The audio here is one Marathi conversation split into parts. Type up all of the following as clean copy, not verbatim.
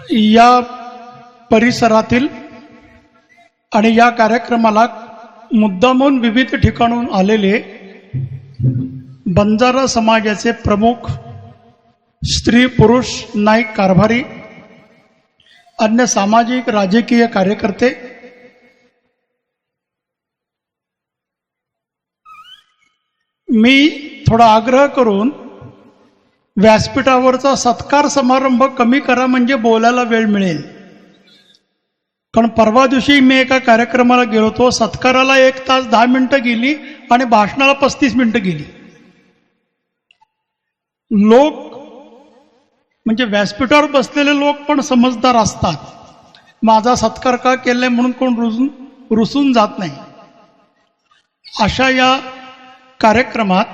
या परिसरातील आणि या कार्यक्रमाला मुद्दामून विविध ठिकाणून आलेले बंजारा समाजाचे प्रमुख स्त्री पुरुष नाईक कारभारी, अन्य सामाजिक राजकीय कार्यकर्ते, मी थोडा आग्रह करून व्यासपीठावरचा सत्कार समारंभ कमी करा, म्हणजे बोलायला वेळ मिळेल. कारण परवा दिवशी मी एका कार्यक्रमाला गेलो होतो, सत्काराला 1 तास 10 मिनिटं गेली आणि भाषणाला 35 मिनिटं गेली. लोक म्हणजे व्यासपीठावर बसलेले लोक पण समजदार असतात. माझा सत्कार का केलाय म्हणून कोण रुसून जात नाही. अशा या कार्यक्रमात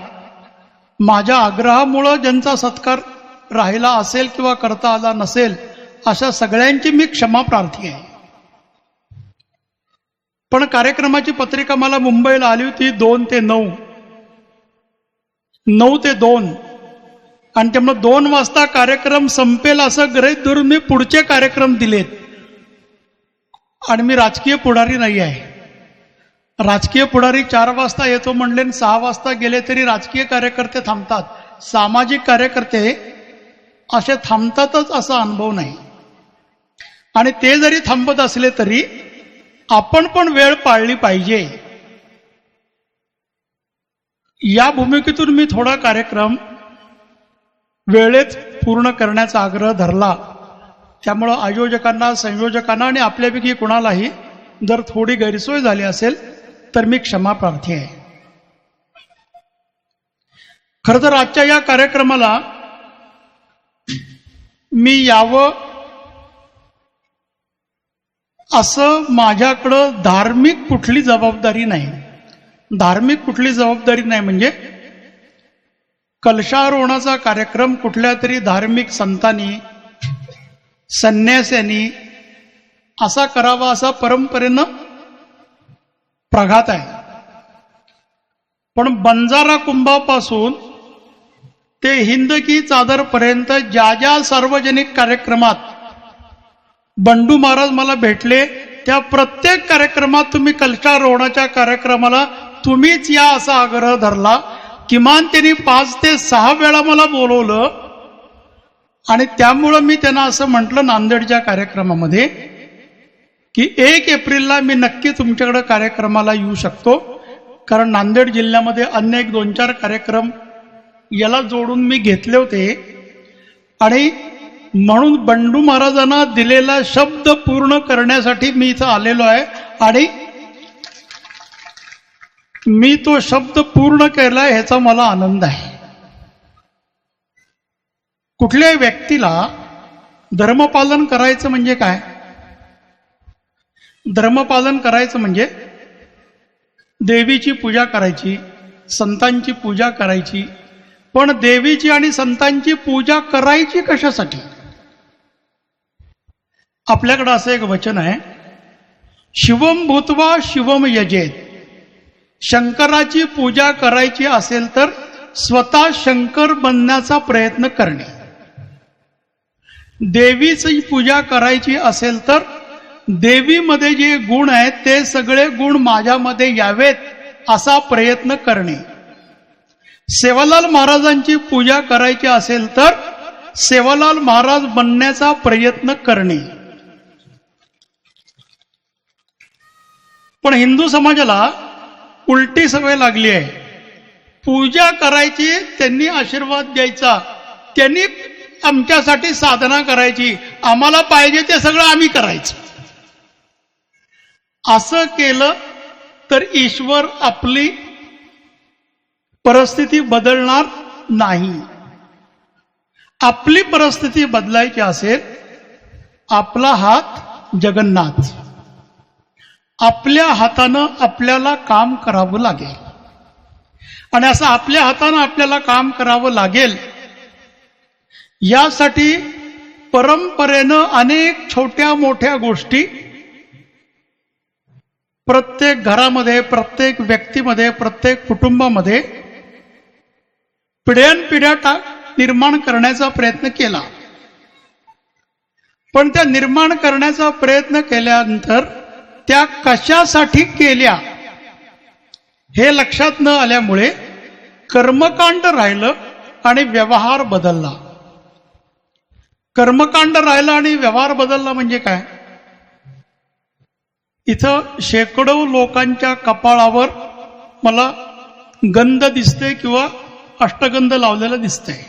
माझ्या आग्रहामुळं ज्यांचा सत्कार राहिला असेल किंवा करता आला नसेल, अशा सगळ्यांची मी क्षमा प्रार्थी आहे. पण कार्यक्रमाची पत्रिका मला मुंबईला आली होती 2 ते 9, 9 ते 2, आणि त्यामुळे 2 वाजता कार्यक्रम संपेल असं गृहीत धरून मी पुढचे कार्यक्रम दिलेत. आणि मी राजकीय पुढारी नाही आहे. राजकीय पुढारी 4 वाजता येतो म्हणले 6 वाजता गेले तरी राजकीय कार्यकर्ते थांबतात. सामाजिक कार्यकर्ते असे थांबतातच असा अनुभव नाही. आणि ते जरी थांबत असले तरी आपण पण वेळ पाळली पाहिजे. या भूमिकेतून मी थोडा कार्यक्रम वेळेत पूर्ण करण्याचा आग्रह धरला. त्यामुळं आयोजकांना, संयोजकांना आणि आपल्यापैकी कुणालाही जर थोडी गैरसोय झाली असेल तर मी क्षमा प्रार्थी आहे. खरं तर आजच्या या कार्यक्रमाला मी यावं असं माझ्याकडं धार्मिक कुठली जबाबदारी नाही. धार्मिक कुठली जबाबदारी नाही म्हणजे कलशारोहणाचा कार्यक्रम कुठल्या तरी धार्मिक संतांनी, संन्यास्यांनी असा करावा असा परंपरेनं प्रघात आहे. पण बंजारा कुंभापासून ते हिंद की चादरपर्यंत ज्या ज्या सार्वजनिक कार्यक्रमात बंडू महाराज मला भेटले, त्या प्रत्येक कार्यक्रमात तुम्ही कलशारोहणाच्या कार्यक्रमाला तुम्हीच या असा आग्रह धरला. किमान त्यांनी 5 ते 6 वेळा मला बोलवलं. आणि त्यामुळं मी त्यांना असं म्हटलं नांदेडच्या कार्यक्रमामध्ये की 1 एप्रिलला मी नक्की तुमच्याकडे कार्यक्रमाला येऊ शकतो. कारण नांदेड जिल्ह्यामध्ये अन्य 2-4 कार्यक्रम याला जोडून मी घेतले होते. आणि म्हणून बंडू महाराजांना दिलेला शब्द पूर्ण करण्यासाठी मी इथं आलेलो आहे. आणि मी तो शब्द पूर्ण केलाय ह्याचा मला आनंद आहे. कुठल्याही व्यक्तीला धर्मपालन करायचं म्हणजे काय? धर्मपालन करायचं म्हणजे देवीची पूजा करायची, संतांची पूजा करायची. पण देवीची आणि संतांची पूजा करायची कशासाठी? आपल्याकडं असं एक वचन आहे, शिवम भूत्वा शिवम यजेत. शंकराची पूजा करायची असेल तर स्वतः शंकर बनण्याचा प्रयत्न करणे. देवीची पूजा करायची असेल तर देवीमध्ये जे गुण आहेत ते सगळे गुण माझ्यामध्ये यावेत असा प्रयत्न करणे. सेवालाल महाराजांची पूजा करायची असेल तर सेवालाल महाराज बनण्याचा प्रयत्न करणे. पण हिंदू समाजाला उलटी सवय लागली आहे. पूजा करायची, त्यांनी आशीर्वाद द्यायचा, त्यांनी आमच्यासाठी साधना करायची, आम्हाला पाहिजे ते सगळं आम्ही करायचं. असं केलं तर ईश्वर आपली परिस्थिती बदलणार नाही. आपली परिस्थिती बदलायची असेल, आपला हात जगन्नाथ, आपल्या हातानं आपल्याला काम करावं लागेल. आणि असं आपल्या हातानं आपल्याला काम करावं लागेल यासाठी परंपरेनं अनेक छोट्या मोठ्या गोष्टी प्रत्येक घरामध्ये, प्रत्येक व्यक्तीमध्ये, प्रत्येक कुटुंबामध्ये पिढ्यानपिढ्या निर्माण करण्याचा प्रयत्न केला. पण त्या निर्माण करण्याचा प्रयत्न केल्यानंतर त्या कशासाठी केल्या हे लक्षात न आल्यामुळे कर्मकांड राहिलं आणि व्यवहार बदलला. कर्मकांड राहिलं आणि व्यवहार बदलला म्हणजे काय? इथं शेकडो लोकांच्या कपाळावर मला गंध दिसते किंवा अष्टगंध लावलेलं दिसतंय.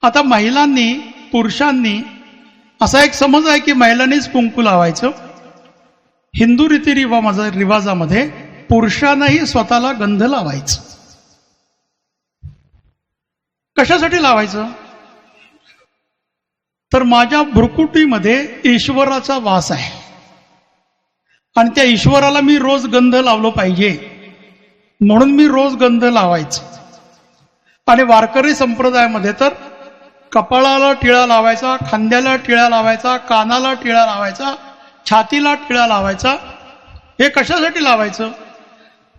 आता महिलांनी, पुरुषांनी असा एक समज आहे की महिलांनीच कुंकू लावायचं. हिंदू रिवाजामध्ये पुरुषांनाही स्वतःला गंध लावायचं. कशासाठी लावायचं? तर माझ्या भ्रुकुटीमध्ये ईश्वराचा वास आहे आणि त्या ईश्वराला मी रोज गंध लावलो पाहिजे म्हणून मी रोज गंध लावायचं. आणि वारकरी संप्रदायामध्ये तर कपाळाला टिळा लावायचा, खांद्याला टिळा लावायचा, कानाला टिळा लावायचा, छातीला टिळा लावायचा. हे कशासाठी लावायचं?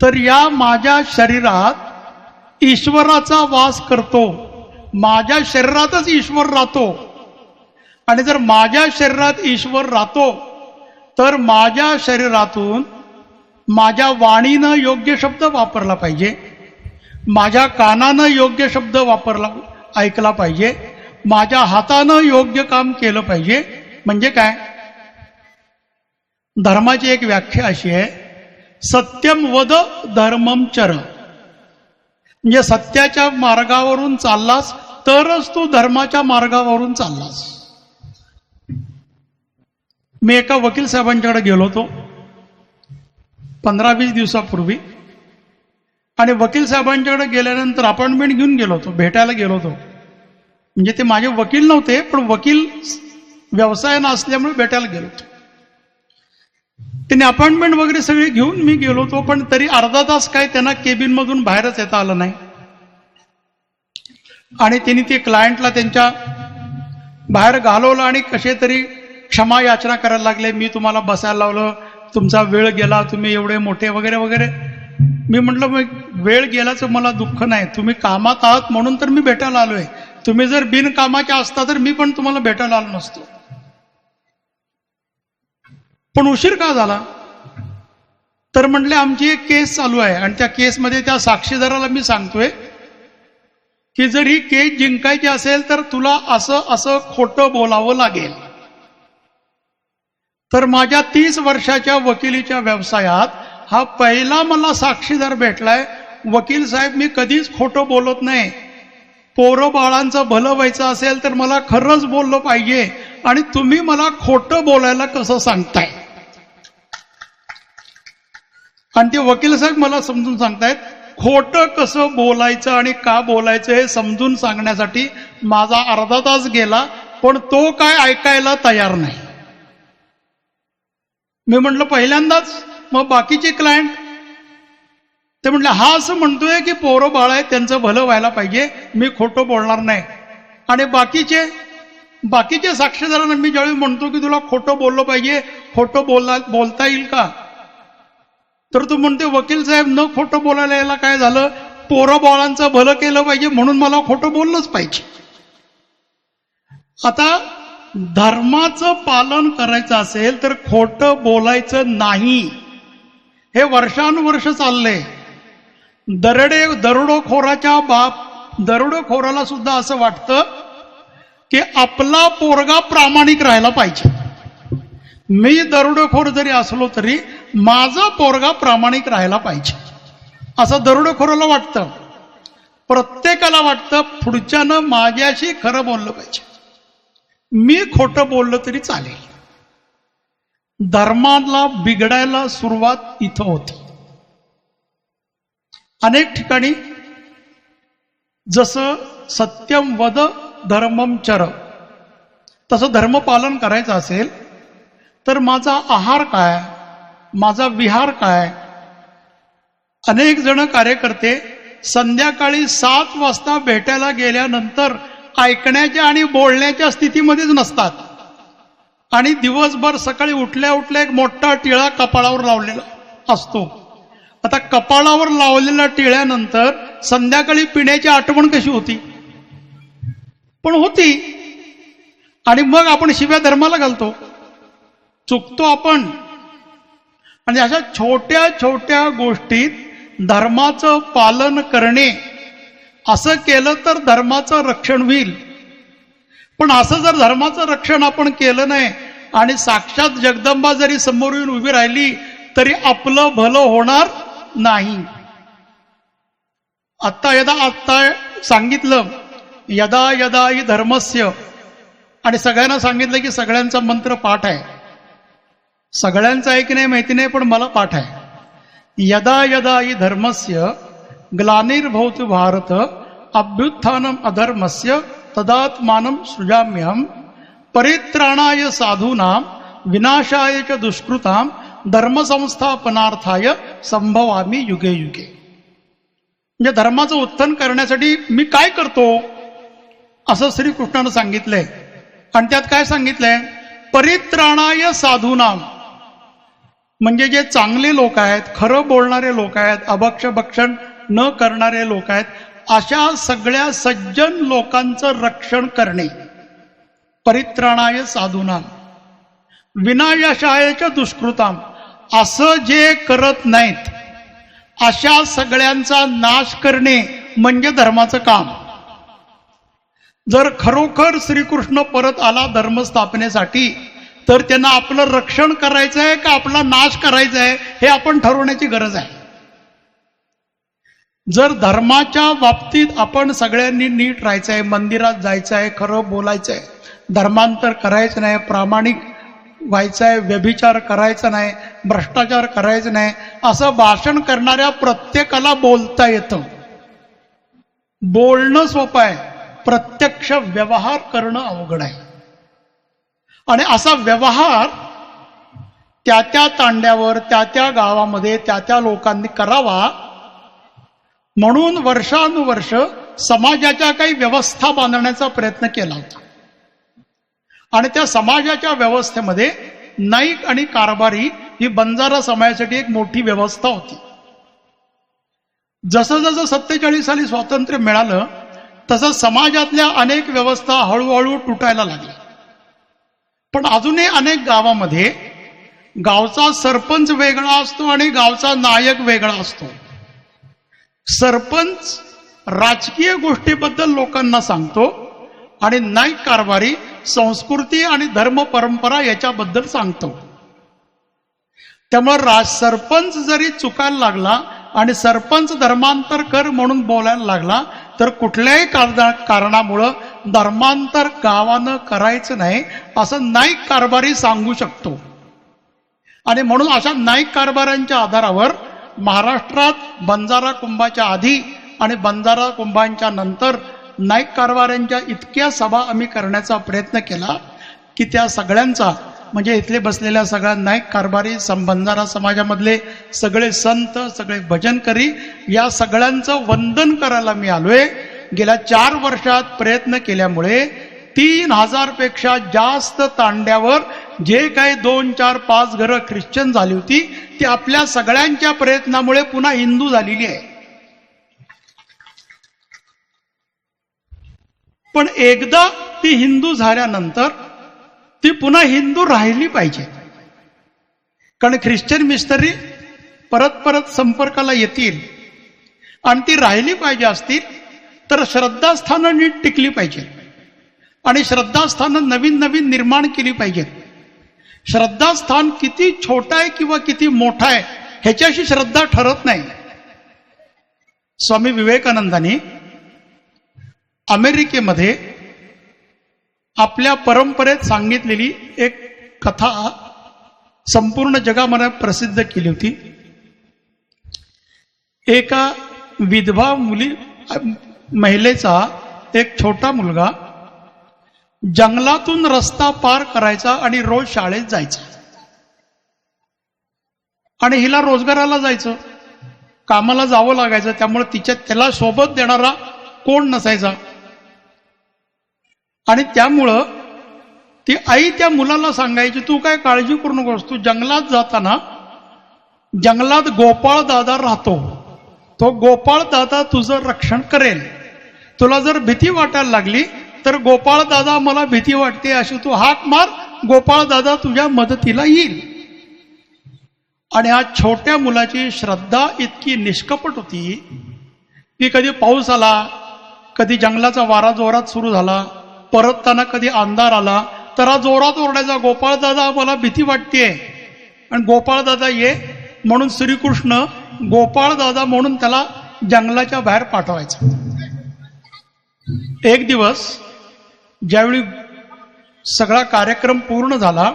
तर या माझ्या शरीरात ईश्वराचा वास करतो, माझ्या शरीरातच ईश्वर राहतो. आणि जर माझ्या शरीरात ईश्वर राहतो तर माझ्या शरीरातून माझ्या वाणीनं योग्य शब्द वापरला पाहिजे, माझ्या कानानं योग्य शब्द ऐकला पाहिजे, माझ्या हातानं योग्य काम केलं पाहिजे. म्हणजे काय? धर्माची एक व्याख्या अशी आहे, सत्यम वद धर्मम चर. म्हणजे सत्याच्या मार्गावरून चाललास तरच तू धर्माच्या मार्गावरून चाललास. मी एका वकील साहेबांच्याकडे गेलो होतो 15-20 दिवसापूर्वी. आणि वकील साहेबांच्याकडे गेल्यानंतर अपॉइंटमेंट घेऊन गेलो होतो, भेटायला गेलो होतो. म्हणजे ते माझे वकील नव्हते, पण वकील व्यवसाय नसल्यामुळे भेटायला गेलो होतो. त्यांनी अपॉइंटमेंट वगैरे सगळे घेऊन मी गेलो होतो, पण तरी अर्धा तास काय त्यांना केबिन मधून बाहेरच येता आलं नाही. आणि त्यांनी ते क्लायंटला त्यांच्या बाहेर घालवलं आणि कसे तरी क्षमा याचना करायला लागले. मी तुम्हाला बसायला लावलं, तुमचा वेळ गेला, तुम्ही एवढे मोठे वगैरे वगैरे. मी म्हटलं मग वेळ गेल्याचं मला दुःख नाही, तुम्ही कामात आहात म्हणून तर मी भेटायला आलोय. तुम्ही जर बिनकामाचे असता तर मी पण तुम्हाला भेटायला आलो नसतो. पण उशीर का झाला? तर म्हटले आमची एक केस चालू आहे आणि त्या केसमध्ये त्या साक्षीदाराला मी सांगतोय की जर ही केस जिंकायची असेल तर तुला असं असं खोटं बोलावं लागेल. तर माझ्या 30 वर्षाच्या वकिलीच्या व्यवसायात हा पहिला मला साक्षीदार भेटलाय. वकील साहेब, मी कधीच खोटं बोलत नाही. पोरं बाळांचं भलं व्हायचं असेल तर मला खरंच बोललं पाहिजे आणि तुम्ही मला खोटं बोलायला कसं सांगताय? आणि ते वकील साहेब मला समजून सांगतायत खोटं कसं बोलायचं आणि का बोलायचं हे समजून सांगण्यासाठी माझा अर्धा तास गेला, पण तो काय ऐकायला तयार नाही. मी म्हटलं पहिल्यांदाच. मग बाकीचे क्लायंट ते म्हटलं हा असं म्हणतोय की पोरं बाळ आहे त्यांचं भलं व्हायला पाहिजे, मी खोटं बोलणार नाही. आणि बाकीचे साक्षीदारांना मी ज्यावेळी म्हणतो की तुला खोटं बोललं पाहिजे, खोटं बोलता येईल का? तर तू म्हणते वकील साहेब न खोटं बोलायला यायला काय झालं, पोरं बाळांचं भलं केलं पाहिजे म्हणून मला खोटं बोललंच पाहिजे. आता धर्माचं पालन करायचं असेल तर खोटं बोलायचं नाही. हे वर्षानुवर्ष चाललंय. दरोडेखोराला सुद्धा असं वाटतं की आपला पोरगा प्रामाणिक राहायला पाहिजे. मी दरोडेखोर जरी असलो तरी माझा पोरगा प्रामाणिक राहायला पाहिजे असं दरोडेखोराला वाटतं. प्रत्येकाला वाटतं पुढच्यानं माझ्याशी खरं बोललं पाहिजे, मी खोटं बोललं तरी चालेल. धर्माला बिघडायला सुरुवात इथं होती. अनेक ठिकाणी जसं सत्यम वद धर्मम चर, तसं धर्मपालन करायचं असेल तर माझा आहार काय, माझा विहार काय. अनेक जण कार्यकर्ते संध्याकाळी 7 वाजता भेटायला गेल्यानंतर ऐकण्याच्या आणि बोलण्याच्या स्थितीमध्येच नसतात आणि दिवसभर सकाळी उठल्या उठल्या एक मोठा टिळा कपाळावर लावलेला असतो. आता कपाळावर लावलेल्या टिळ्यानंतर संध्याकाळी पिण्याची आठवण कशी होती? पण होती. आणि मग आपण शिव्या धर्माला घालतो, चुकतो आपण. आणि अशा छोट्या छोट्या गोष्टीत धर्माचं पालन करणे, असं केलं तर धर्माचं रक्षण होईल. पण असं जर धर्माचं रक्षण आपण केलं नाही आणि साक्षात जगदंबा जरी समोर येऊन उभी राहिली तरी आपलं भलं होणार नाही. आत्ता सांगितलं यदा यदा हि धर्मस्य, आणि सगळ्यांना सांगितलं की सगळ्यांचा मंत्र पाठ आहे. सगळ्यांचा आहे की नाही माहिती नाही, पण मला पाठ आहे. यदा यदा हि धर्मस्य ग्लानिर्भवति भारत अभ्युत्थानम अधर्मस्य तदात्मानं सृजाम्यहं परित्राणाय साधूनां विनाशाय च दुष्कृतां धर्मसंस्थापनार्थाय संभवामि युगे युगे. म्हणजे धर्माचं उत्थान करण्यासाठी मी काय करतो असं श्रीकृष्णानं सांगितलंय. आणि त्यात काय सांगितलंय? परित्राणाय साधूनां, म्हणजे जे चांगले लोक आहेत, खरं बोलणारे लोक आहेत, अभक्षभक्षण न करणारे लोक आहेत, अशा सगळ्या सज्जन लोकांचं रक्षण करणे. परित्राणाय साधूनां विनाशाय च दुष्कृतां, असं जे करत नाहीत अशा सगळ्यांचा नाश करणे म्हणजे धर्माचं काम. जर खरोखर श्रीकृष्ण परत आला धर्मस्थापनेसाठी तर त्यांना आपलं रक्षण करायचं आहे का आपला नाश करायचा आहे हे आपण ठरवण्याची गरज आहे. जर धर्माच्या बाबतीत आपण सगळ्यांनी नीट राहायचं आहे, मंदिरात जायचं आहे, खरं बोलायचं आहे, धर्मांतर करायचं नाही, प्रामाणिक व्हायचं आहे, व्यभिचार करायचा नाही, भ्रष्टाचार करायचं नाही, असं भाषण करणाऱ्या प्रत्येकाला बोलता येतं. बोलणं सोपं आहे, प्रत्यक्ष व्यवहार करणं अवघड आहे. आणि असा व्यवहार त्या त्या तांड्यावर, त्या त्या गावामध्ये, त्या त्या लोकांनी करावा म्हणून वर्षानुवर्ष समाजाच्या काही व्यवस्था बांधण्याचा प्रयत्न केला होता. आणि त्या समाजाच्या व्यवस्थेमध्ये नाईक आणि कारभारी ही बंजारा समाजासाठी एक मोठी व्यवस्था होती. जसं जसं 47 साली स्वातंत्र्य मिळालं तसं समाजातल्या अनेक व्यवस्था हळूहळू तुटायला लागल्या. पण अजूनही अनेक गावामध्ये गावचा सरपंच वेगळा असतो आणि गावचा नायक वेगळा असतो. सरपंच राजकीय गोष्टीबद्दल लोकांना सांगतो आणि नाईक कारभारी संस्कृती आणि धर्म परंपरा याच्याबद्दल सांगतो. त्यामुळे सरपंच जरी चुकायला लागला आणि सरपंच धर्मांतर कर म्हणून बोलायला लागला तर कुठल्याही कारणामुळं धर्मांतर गावानं करायचं नाही असं नाईक कारभारी सांगू शकतो. आणि म्हणून अशा नाईक कारभाऱ्यांच्या आधारावर महाराष्ट्रात बंजारा कुंभाच्या आधी आणि बंजारा कुंभांच्या नंतर नाईक कारभाऱ्यांच्या इतक्या सभा आम्ही करण्याचा प्रयत्न केला की त्या सगळ्यांचा, म्हणजे इथले बसलेल्या सगळ्या नाईक कारभारी, बंजारा समाजामधले सगळे संत, सगळे भजनकरी, या सगळ्यांचं वंदन करायला मी आलोय. गेल्या 4 वर्षात प्रयत्न केल्यामुळे 3000 पेक्षा जास्त तांड्यावर जे काही 2, 4, 5 घरं ख्रिश्चन झाली होती ती आपल्या सगळ्यांच्या प्रयत्नामुळे पुन्हा हिंदू झालेली आहे. पण एकदा ती हिंदू झाल्यानंतर ती पुन्हा हिंदू राहिली पाहिजे. कारण ख्रिश्चन मिस्टरी परत परत संपर्काला येतील आणि ती राहिली पाहिजे असतील तर श्रद्धास्थानं नीट टिकली पाहिजे आणि श्रद्धास्थानं नवीन नवीन निर्माण केली पाहिजेत. श्रद्धास्थान किती छोटा आहे किंवा किती मोठा आहे ह्याच्याशी श्रद्धा ठरत नाही. स्वामी विवेकानंदांनी अमेरिकेमध्ये आपल्या परंपरेत सांगितलेली एक कथा संपूर्ण जगामध्ये प्रसिद्ध केली होती. एका विधवा महिलेचा एक छोटा मुलगा जंगलातून रस्ता पार करायचा आणि रोज शाळेत जायचा. आणि हिला रोजगाराला जायचं, कामाला जावं लागायचं, त्यामुळे त्याला सोबत देणारा कोण नसायचा. आणि त्यामुळं ती आई त्या मुलाला सांगायची, तू काय काळजी करू नकोस, तू जंगलात जाताना जंगलात गोपाळ दादा राहतो, तो गोपाळ दादा तुझं रक्षण करेल. तुला जर भीती वाटायला लागली तर गोपाळ दादा मला भीती वाटते अशी तू हाक मार, गोपाळ दादा तुझ्या मदतीला येईल. आणि आज छोट्या मुलाची श्रद्धा इतकी निष्कपट होती की कधी पाऊस आला, कधी जंगलाचा वारा जोरात सुरू झाला, परतताना कधी अंधार आला तर हा जोरात ओरडायचा, गोपाळ दादा मला भीती वाटतेय. आणि गोपाळ दादा ये म्हणून श्रीकृष्ण गोपाळ दादा म्हणून त्याला जंगलाच्या बाहेर पाठवायचा. एक दिवस ज्यावेळी सगळा कार्यक्रम पूर्ण झाला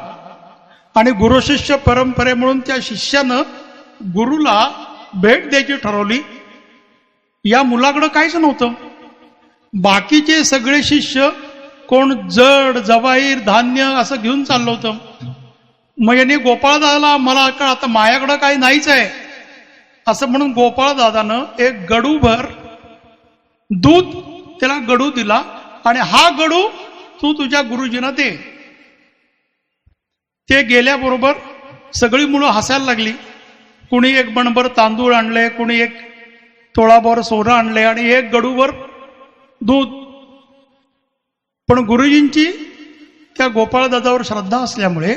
आणि गुरु शिष्य परंपरे म्हणून त्या शिष्यानं गुरुला भेट द्यायची ठरवली. या मुलाकडं काहीच नव्हतं. बाकीचे सगळे शिष्य कोण जड जवाहीर धान्य असं घेऊन चाललं होतं. मग याने गोपाळ दादाला मला आता माझ्याकडं काही नाहीच आहे असं म्हणून गोपाळ दादानं एक गडूभर दूध त्याला गडू दिला आणि हा गडू तू तुझ्या गुरुजींना दे. ते गेल्याबरोबर सगळी मुलं हसायला लागली. कुणी एक बणभर तांदूळ आणले, कुणी एक तोळाभर सोनं आणले आणि एक गडूभर दूध. पण गुरुजींची त्या गोपाळ दादावर श्रद्धा असल्यामुळे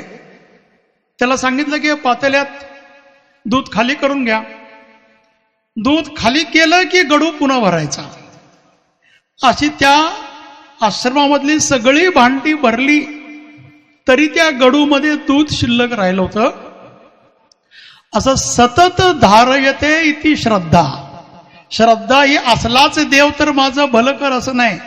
त्याला सांगितलं की पातेल्यात दूध खाली करून घ्या. दूध खाली केलं की गडू पुन्हा भरायचा. अशी त्या आश्रमामधली सगळी भांडी भरली तरी त्या गडूमध्ये दूध शिल्लक राहिलं होतं. असं सतत धारयते इति श्रद्धा. श्रद्धा ही असलाच देव तर माझं भलं कर असं नाही.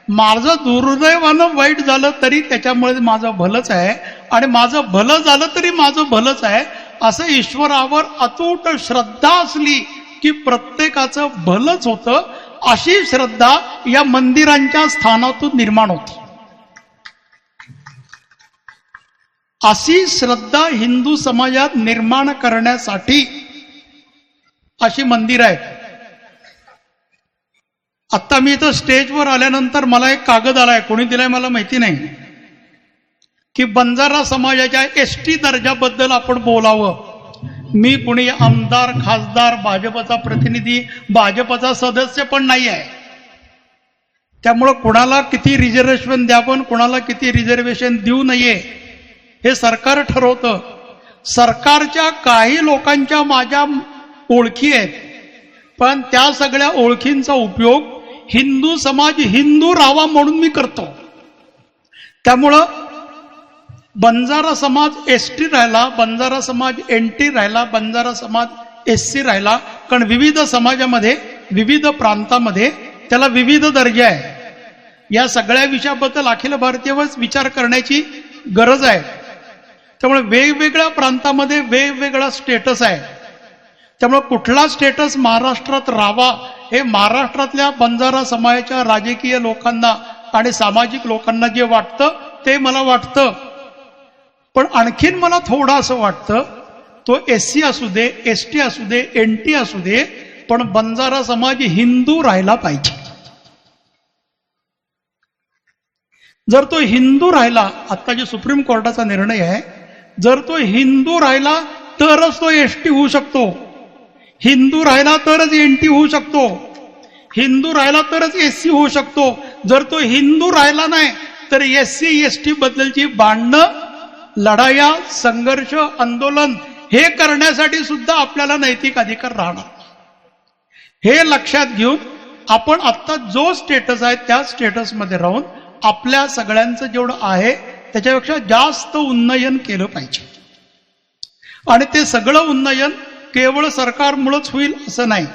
माझं दुर्दैवानं वाईट झालं तरी त्याच्यामुळे माझं भलंच आहे आणि माझं भलं झालं तरी माझं भलंच आहे असं ईश्वरावर अतूट श्रद्धा असली की प्रत्येकाचं भलंच होतं. अशी श्रद्धा या मंदिरांच्या स्थानातून निर्माण होती. अशी श्रद्धा हिंदू समाजात निर्माण करण्यासाठी अशी मंदिर आहेत. आता मी इथं स्टेजवर आल्यानंतर मला एक कागद आलाय, कोणी दिलाय मला माहिती नाही, की बंजारा समाजाच्या एसटी दर्जाबद्दल आपण बोलावं. मी कुणी आमदार खासदार भाजपचा प्रतिनिधी भाजपचा सदस्य पण नाही आहे. त्यामुळं कुणाला किती रिझर्वेशन द्यावं कुणाला किती रिझर्वेशन देऊ नये हे सरकार ठरवतं. सरकारच्या काही लोकांच्या माझ्या ओळखी आहेत, पण त्या सगळ्या ओळखींचा उपयोग हिंदू समाज हिंदू राहावा म्हणून मी करतो. त्यामुळं बंजारा समाज एसटी राहिला, बंजारा समाज एनटी राहिला, बंजारा समाज एससी राहिला, कारण विविध समाजामध्ये विविध प्रांतामध्ये त्याला विविध दर्जे आहे. या सगळ्या विषयाबद्दल अखिल भारतीय विचार करण्याची गरज आहे. त्यामुळे वेगवेगळ्या प्रांतामध्ये वेगवेगळा स्टेटस आहे. त्यामुळे कुठला स्टेटस महाराष्ट्रात राहावा हे महाराष्ट्रातल्या बंजारा समाजाच्या राजकीय लोकांना आणि सामाजिक लोकांना जे वाटतं ते मला वाटतं. पण आणखीन मला थोडं असं वाटतं, तो एससी असू दे, एसटी असू दे, एनटी असू दे, पण बंजारा समाज हिंदू राहिला पाहिजे. जर तो हिंदू राहिला, आता जे सुप्रीम कोर्टाचा निर्णय आहे, जर तो हिंदू राहिला तरच तो एसटी होऊ शकतो, हिंदू राहिला तरच एनटी होऊ शकतो, हिंदू राहिला तरच एससी होऊ शकतो. जर तो हिंदू राहिला नाही तर एससी एसटी बद्दलची भांडणं लढाया संघर्ष आंदोलन हे करण्यासाठी सुद्धा आपल्याला नैतिक अधिकार राहणार. हे लक्षात घेऊन आपण आता जो स्टेटस आहे त्या स्टेटसमध्ये राहून आपल्या सगळ्यांचं जेवढं आहे त्याच्यापेक्षा जास्त उन्नयन केलं पाहिजे. आणि ते सगळं उन्नयन केवळ सरकारमुळेच होईल असं नाही.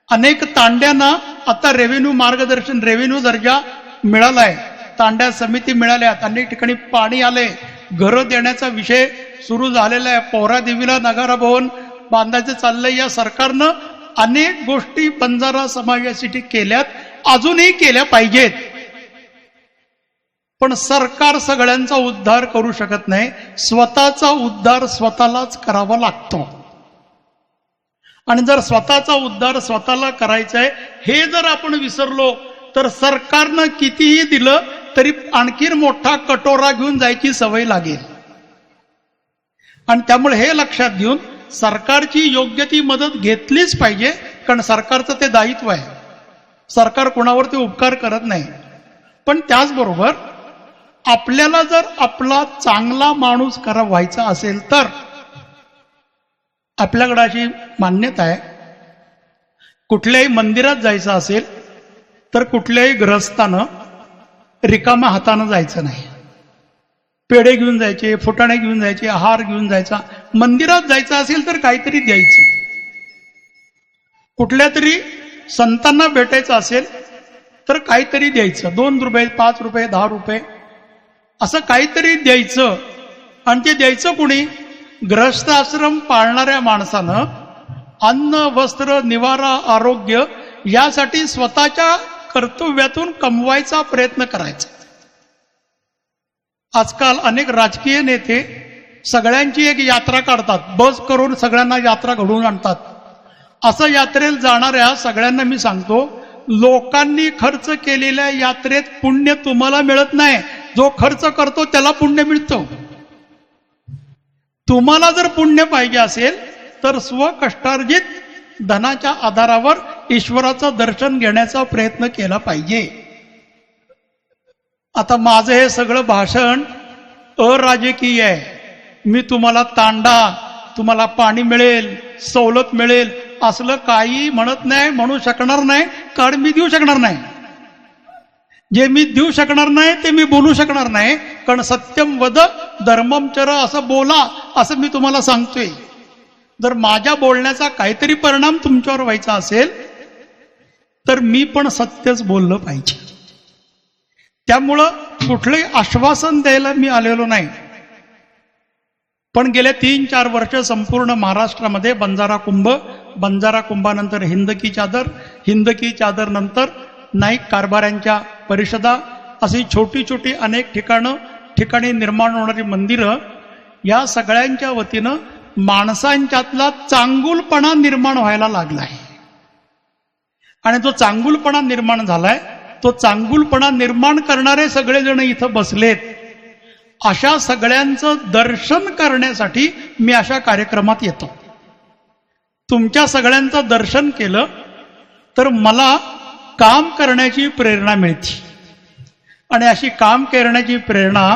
अनेक तांड्यांना आता रेव्हेन्यू मार्गदर्शन रेव्हेन्यू दर्जा मिळालाय, तांड्या समिती मिळाल्यात, अनेक ठिकाणी पाणी आले, घरं देण्याचा विषय सुरू झालेला आहे, पोहरा देवीला नगारा भवन बांधायचं चाललंय. या सरकारनं अनेक गोष्टी बंजारा समाजासाठी केल्यात, अजूनही केल्या पाहिजेत. पण सरकार सगळ्यांचा उद्धार करू शकत नाही. स्वतःचा उद्धार स्वतःलाच करावा लागतो. आणि जर स्वतःचा उद्धार स्वतःला करायचा आहे हे जर आपण विसरलो तर सरकारनं कितीही दिलं तरी आणखीन मोठा कटोरा घेऊन जायची सवय लागेल. आणि त्यामुळे हे लक्षात घेऊन सरकारची योग्य ती मदत घेतलीच पाहिजे, कारण सरकारचं ते दायित्व आहे. सरकार कोणावरती उपकार करत नाही. पण त्याचबरोबर आपल्याला जर आपला चांगला माणूस व्हायचा असेल तर आपल्याकडे अशी मान्यता आहे, कुठल्याही मंदिरात जायचं असेल तर कुठल्याही ग्रहस्थानं रिकामा हातानं जायचं नाही. पेढे घेऊन जायचे, फुटाणे घेऊन जायचे, हार घेऊन जायचा. मंदिरात जायचं असेल तर काहीतरी द्यायचं. कुठल्या तरी संतांना भेटायचं असेल तर काहीतरी द्यायचं. 2 रुपये, 5 रुपये, 10 रुपये असं काहीतरी द्यायचं. आणि ते द्यायचं कुणी? ग्रहस्थ आश्रम पाळणाऱ्या माणसानं अन्न, वस्त्र, निवारा, आरोग्य यासाठी स्वतःच्या कर्तव्यातून कमवायचा प्रयत्न करायचा. आजकाल अनेक राजकीय नेते सगळ्यांची एक यात्रा काढतात, बस करून सगळ्यांना यात्रा घडवून आणतात. असं यात्रेला जाणाऱ्या सगळ्यांना मी सांगतो, लोकांनी खर्च केलेल्या यात्रेत पुण्य तुम्हाला मिळत नाही. जो खर्च करतो त्याला पुण्य मिळतं. तुम्हाला जर पुण्य पाहिजे असेल तर स्वकष्टार्जित धनाच्या आधारावर ईश्वराचं दर्शन घेण्याचा प्रयत्न केला पाहिजे. आता माझं हे सगळं भाषण अराजकीय आहे. मी तुम्हाला तांडा, तुम्हाला पाणी मिळेल, सवलत मिळेल असलं काही म्हणत नाही, म्हणू शकणार नाही, कारण मी देऊ शकणार नाही. जे मी देऊ शकणार नाही ते मी बोलू शकणार नाही. कारण सत्यम वद धर्मम चर असं बोला असं मी तुम्हाला सांगतोय. जर माझ्या बोलण्याचा काहीतरी परिणाम तुमच्यावर व्हायचा असेल तर मी पण सत्यच बोललं पाहिजे. त्यामुळं कुठलंही आश्वासन द्यायला मी आलेलो नाही. पण गेल्या 3-4 वर्ष संपूर्ण महाराष्ट्रामध्ये बंजारा कुंभ, बंजारा कुंभानंतर हिंद की चादर, हिंद की चादर नंतर नाईक कारभाऱ्यांच्या परिषदा, अशी छोटी छोटी अनेक ठिकाणी निर्माण होणारी मंदिरं, या सगळ्यांच्या वतीनं माणसांच्यातला चांगुलपणा निर्माण व्हायला लागलाय. आणि जो चांगुलपणा निर्माण झालाय, तो चांगुलपणा निर्माण करणारे सगळेजण इथं बसलेत. अशा सगळ्यांचं दर्शन करण्यासाठी मी अशा कार्यक्रमात येतो. तुमच्या सगळ्यांचं दर्शन केलं तर मला काम करण्याची प्रेरणा मिळते. आणि अशी काम करण्याची प्रेरणा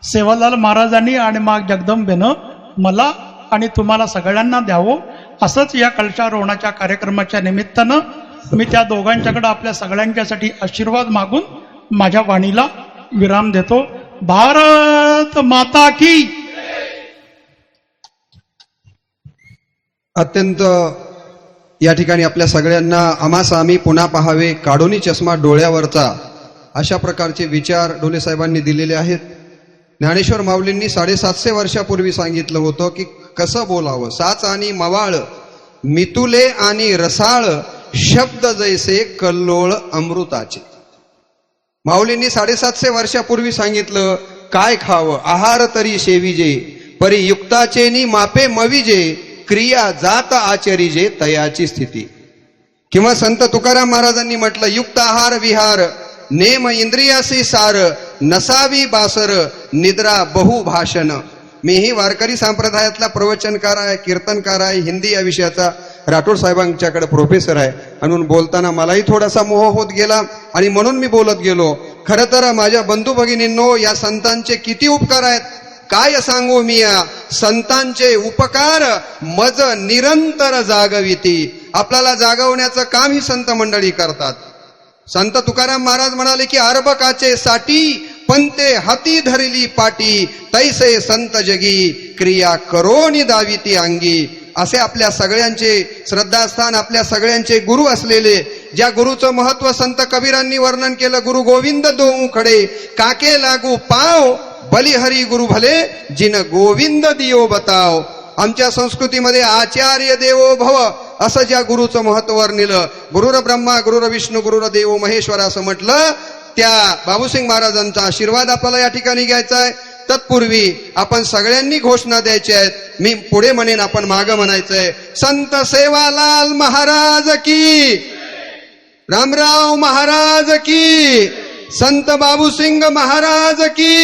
सेवालाल महाराजांनी आणि माग जगदंबेनं मला आणि तुम्हाला सगळ्यांना द्यावं, असंच या कलशारोहणाच्या कार्यक्रमाच्या निमित्तानं मी त्या दोघांच्याकडे आपल्या सगळ्यांच्यासाठी आशीर्वाद मागून माझ्या वाणीला विराम देतो. भारत माता की. अत्यंत या ठिकाणी आपल्या सगळ्यांना आम्हास आम्ही पुन्हा पाहावे, काढोनी चष्मा डोळ्यावरचा, अशा प्रकारचे विचार डोले साहेबांनी दिलेले आहेत. ज्ञानेश्वर माऊलींनी 750 वर्षापूर्वी सांगितलं होतं की कसं बोलावं. साच आणि मवाळ, मितुले आणि रसाळ, शब्द जैसे कल्लोळ अमृताचे. माऊलींनी 750 वर्षापूर्वी सांगितलं काय खावं, आहार तरी सेविजे, परी युक्ताचे नि मापे मविजे, क्रिया जात आचरिजे तयाची स्थिती. किंवा संत तुकाराम महाराजांनी म्हटलं युक्त आहार विहार, नेम इंद्रियासी सार, नसावी बासर, निद्रा बहुभाषण. मीही वारकरी संप्रदायातला प्रवचनकार आहे, कीर्तनकार आहे, हिंदी या विषयाचा राठोड साहेबांच्याकडे प्रोफेसर आहे. म्हणून बोलताना मलाही थोडासा मोह होत गेला आणि म्हणून मी बोलत गेलो. खरं तर माझ्या बंधू भगिनींनो, या संतांचे किती उपकार आहेत, काय सांगू मी. या संतांचे उपकार मज निरंतर जागविती. आपल्याला जागवण्याचं काम ही संत मंडळी करतात. संत तुकाराम महाराज म्हणाले की अर्भकाचे साठी, पंते हाती धरली पाटी, तैसे संत जगी, क्रिया करोनी दाविती अंगी. असे आपल्या सगळ्यांचे श्रद्धास्थान, आपल्या सगळ्यांचे गुरु असलेले, ज्या गुरुचं महत्व संत कबीरांनी वर्णन केलं, गुरु गोविंद दोऊ खडे, काके लागू पाव, बलिहरी गुरु भले, जिन गोविंद दियो बताव. आमच्या संस्कृतीमध्ये आचार्य देवो भव असं ज्या गुरुचं महत्व वर्णिलं, गुरुर ब्रह्मा गुरुर विष्णू गुरुर देवो महेश्वर असं म्हटलं, त्या बाबूसिंग महाराजांचा आशीर्वाद आपल्याला या ठिकाणी घ्यायचा आहे. तत्पूर्वी आपण सगळ्यांनी घोषणा द्यायची आहेत. मी पुढे म्हणेन, आपण मागं म्हणायचंय. संत सेवालाल महाराज की, रामराव महाराज की, संत बाबूसिंग महाराज की.